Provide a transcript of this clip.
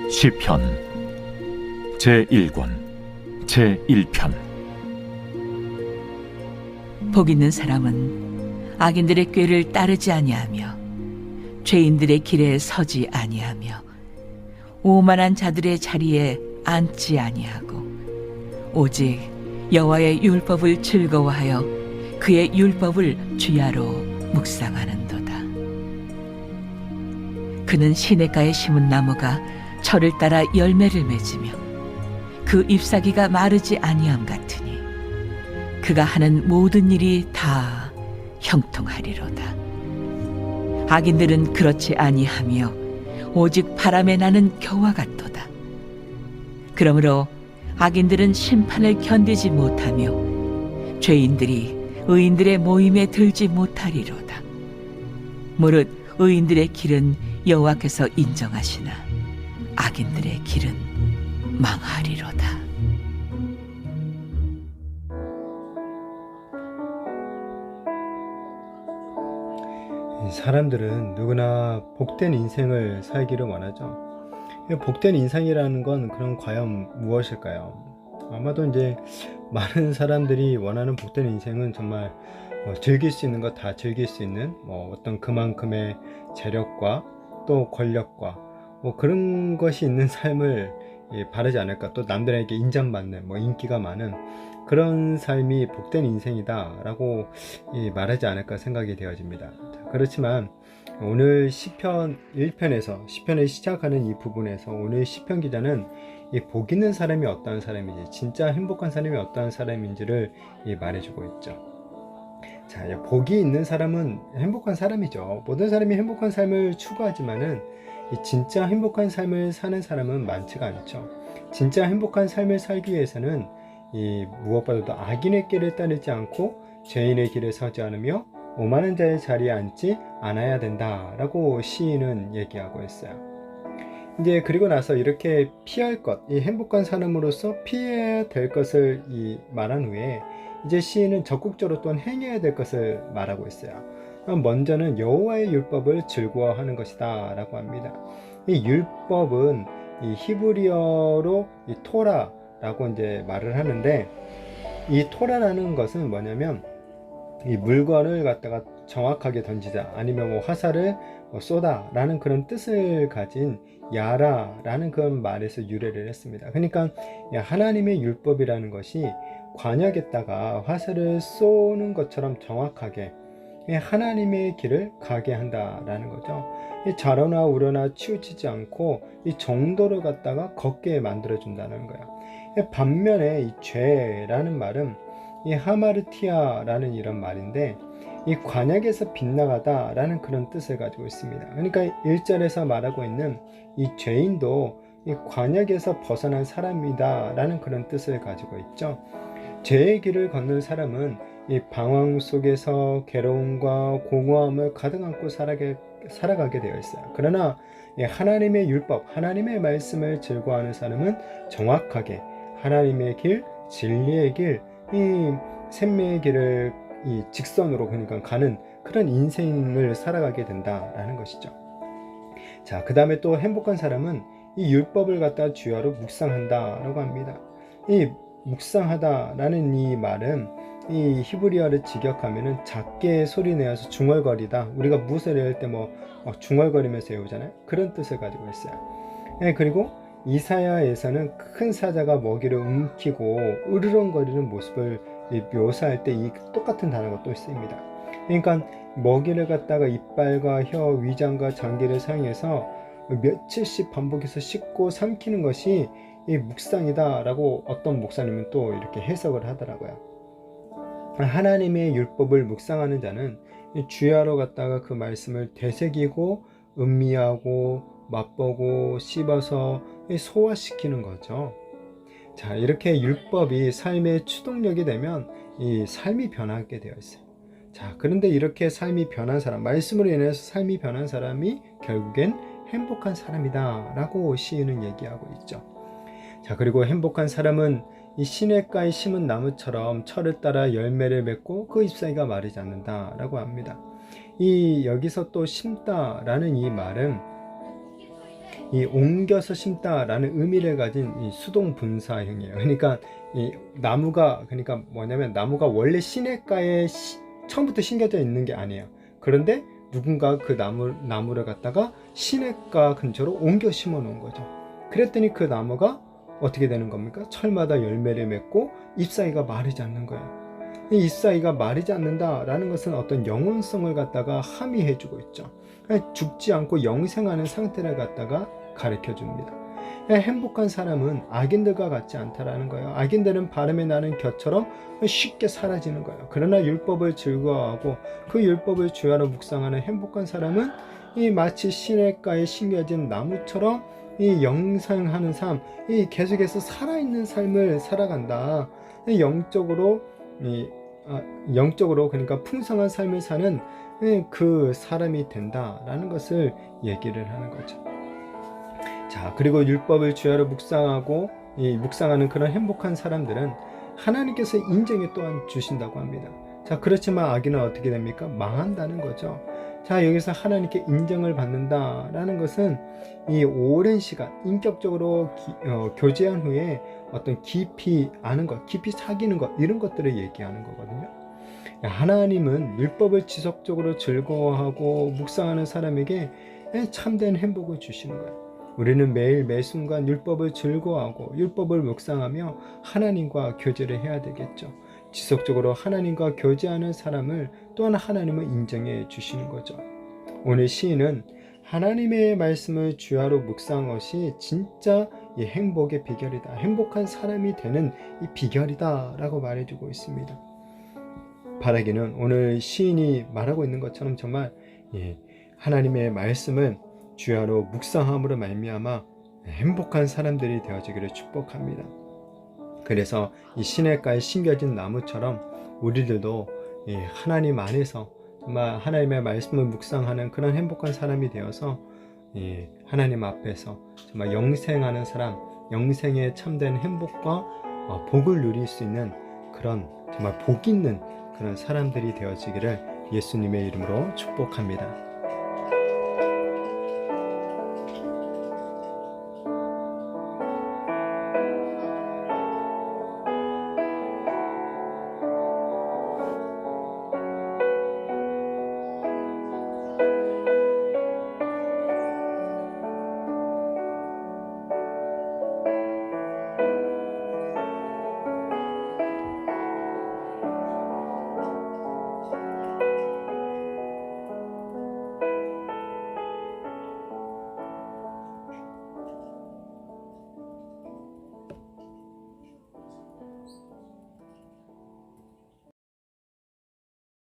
시편 제1권 제1편. 복 있는 사람은 악인들의 꾀를 따르지 아니하며 죄인들의 길에 서지 아니하며 오만한 자들의 자리에 앉지 아니하고 오직 여호와의 율법을 즐거워하여 그의 율법을 주야로 묵상하는도다. 그는 시냇가에 심은 나무가 철을 따라 열매를 맺으며 그 잎사귀가 마르지 아니함 같으니 그가 하는 모든 일이 다 형통하리로다. 악인들은 그렇지 아니하며 오직 바람에 나는 겨와 같도다. 그러므로 악인들은 심판을 견디지 못하며 죄인들이 의인들의 모임에 들지 못하리로다. 무릇 의인들의 길은 여호와께서 인정하시나 악인들의 길은 망하리로다. 사람들은 누구나 복된 인생을 살기를 원하죠. 복된 인생이라는 건 그럼 과연 무엇일까요? 아마도 이제 많은 사람들이 원하는 복된 인생은 정말 즐길 수 있는 것 다 즐길 수 있는 어떤 그만큼의 재력과 또 권력과 그런 것이 있는 삶을 바라지 않을까. 또 남들에게 인정받는 인기가 많은 그런 삶이 복된 인생이다 라고 말하지 않을까 생각이 되어집니다. 그렇지만 오늘 시편 1편에서 시편을 시작하는 이 부분에서 오늘 시편 기자는 이 복 있는 사람이 어떤 사람인지, 진짜 행복한 사람이 어떤 사람인지를 말해주고 있죠. 자, 복이 있는 사람은 행복한 사람이죠. 모든 사람이 행복한 삶을 추구하지만은 이 진짜 행복한 삶을 사는 사람은 많지가 않죠. 진짜 행복한 삶을 살기 위해서는 이 무엇보다도 악인의 길을 따르지 않고 죄인의 길에 서지 않으며 오만한 자의 자리에 앉지 않아야 된다라고 시인은 얘기하고 있어요. 이제 그리고 나서 이렇게 피할 것, 이 행복한 사람으로서 피해야 될 것을 말한 후에 이제 시인은 적극적으로 또 행해야 될 것을 말하고 있어요. 먼저는 여호와의 율법을 즐거워하는 것이다 라고 합니다. 이 율법은 이 히브리어로 이 토라라고 이제 말을 하는데, 이 토라라는 것은 뭐냐면 이 물건을 갖다가 정확하게 던지자, 아니면 화살을 쏘다 라는 그런 뜻을 가진 야라 라는 그런 말에서 유래를 했습니다. 그러니까 하나님의 율법이라는 것이 관역에다가 화살을 쏘는 것처럼 정확하게 하나님의 길을 가게 한다라는 거죠. 좌로나 우로나 치우치지 않고 이 정도를 갖다가 걷게 만들어 준다는 거예요. 반면에 이 죄라는 말은 이 하마르티아라는 이런 말인데, 이 관역에서 빗나가다 라는 그런 뜻을 가지고 있습니다. 그러니까 1절에서 말하고 있는 이 죄인도 이 관역에서 벗어난 사람이다 라는 그런 뜻을 가지고 있죠. 죄의 길을 걷는 사람은 이 방황 속에서 괴로움과 공허함을 가득 안고 살아가게 되어 있어요. 그러나 하나님의 율법, 하나님의 말씀을 즐거워하는 사람은 정확하게 하나님의 길, 진리의 길, 이 생명의 길을 이 직선으로 그러니까 가는 그런 인생을 살아가게 된다라는 것이죠. 자, 그 다음에 또 행복한 사람은 이 율법을 갖다 주야로 묵상한다라고 합니다. 이 묵상하다라는 이 말은 이 히브리어를 직역하면은 작게 소리 내어서 중얼거리다. 우리가 무엇을 외울 때 중얼거리면서 외우잖아요. 그런 뜻을 가지고 있어요. 그리고 이사야에서는 큰 사자가 먹이를 움키고 으르렁거리는 모습을 묘사할 때 이 똑같은 단어가 또 쓰입니다. 그러니까 먹이를 갖다가 이빨과 혀, 위장과 장기를 사용해서 며칠씩 반복해서 씹고 삼키는 것이 이 묵상이다 라고 어떤 목사님은 또 이렇게 해석을 하더라고요. 하나님의 율법을 묵상하는 자는 주야로 갖다가 그 말씀을 되새기고 음미하고 맛보고 씹어서 소화시키는 거죠. 자, 이렇게 율법이 삶의 추동력이 되면 이 삶이 변하게 되어 있어요. 자, 그런데 이렇게 삶이 변한 사람, 말씀으로 인해서 삶이 변한 사람이 결국엔 행복한 사람이다 라고 시인은 얘기하고 있죠. 자, 그리고 행복한 사람은 이 시냇가에 심은 나무처럼 철을 따라 열매를 맺고 그 잎사귀가 마르지 않는다 라고 합니다. 이 여기서 또 심다 라는 이 말은 이 옮겨서 심다라는 의미를 가진 이 수동분사형이에요. 그러니까 이 나무가 그러니까 뭐냐면 나무가 원래 시냇가에 처음부터 심겨져 있는 게 아니에요. 그런데 누군가 그 나무를 갖다가 시냇가 근처로 옮겨 심어 놓은 거죠. 그랬더니 그 나무가 어떻게 되는 겁니까? 철마다 열매를 맺고 잎사귀가 마르지 않는 거예요. 이 잎사귀가 마르지 않는다라는 것은 어떤 영혼성을 갖다가 함의해 주고 있죠. 죽지 않고 영생하는 상태를 갖다가 가르쳐 줍니다. 행복한 사람은 악인들과 같지 않다라는 거예요. 악인들은 바람에 나는 겨처럼 쉽게 사라지는 거예요. 그러나 율법을 즐거워하고 그 율법을 주야로 묵상하는 행복한 사람은 이 마치 시냇가에 심겨진 나무처럼 이 영생하는 삶, 이 계속해서 살아있는 삶을 살아간다. 영적으로 그러니까 풍성한 삶을 사는 그 사람이 된다라는 것을 얘기를 하는 거죠. 자, 그리고 율법을 주야로 묵상하고 묵상하는 그런 행복한 사람들은 하나님께서 인정에 또한 주신다고 합니다. 자, 그렇지만 악인은 어떻게 됩니까? 망한다는 거죠. 자, 여기서 하나님께 인정을 받는다라는 것은 이 오랜 시간 인격적으로 교제한 후에 어떤 깊이 아는 것, 깊이 사귀는 것, 이런 것들을 얘기하는 거거든요. 하나님은 율법을 지속적으로 즐거워하고 묵상하는 사람에게 참된 행복을 주시는 거예요. 우리는 매일 매순간 율법을 즐거워하고 율법을 묵상하며 하나님과 교제를 해야 되겠죠. 지속적으로 하나님과 교제하는 사람을 또한 하나님은 인정해 주시는 거죠. 오늘 시인은 하나님의 말씀을 주야로 묵상한 것이 진짜 이 행복의 비결이다. 행복한 사람이 되는 이 비결이다 라고 말해주고 있습니다. 바라기는 오늘 시인이 말하고 있는 것처럼 정말 하나님의 말씀을 주야로 묵상함으로 말미암아 행복한 사람들이 되어지기를 축복합니다. 그래서 이 시냇가에 심겨진 나무처럼 우리들도 하나님 안에서 정말 하나님의 말씀을 묵상하는 그런 행복한 사람이 되어서 하나님 앞에서 정말 영생하는 사람, 영생에 참된 행복과 복을 누릴 수 있는 그런 정말 복 있는 그런 사람들이 되어지기를 예수님의 이름으로 축복합니다.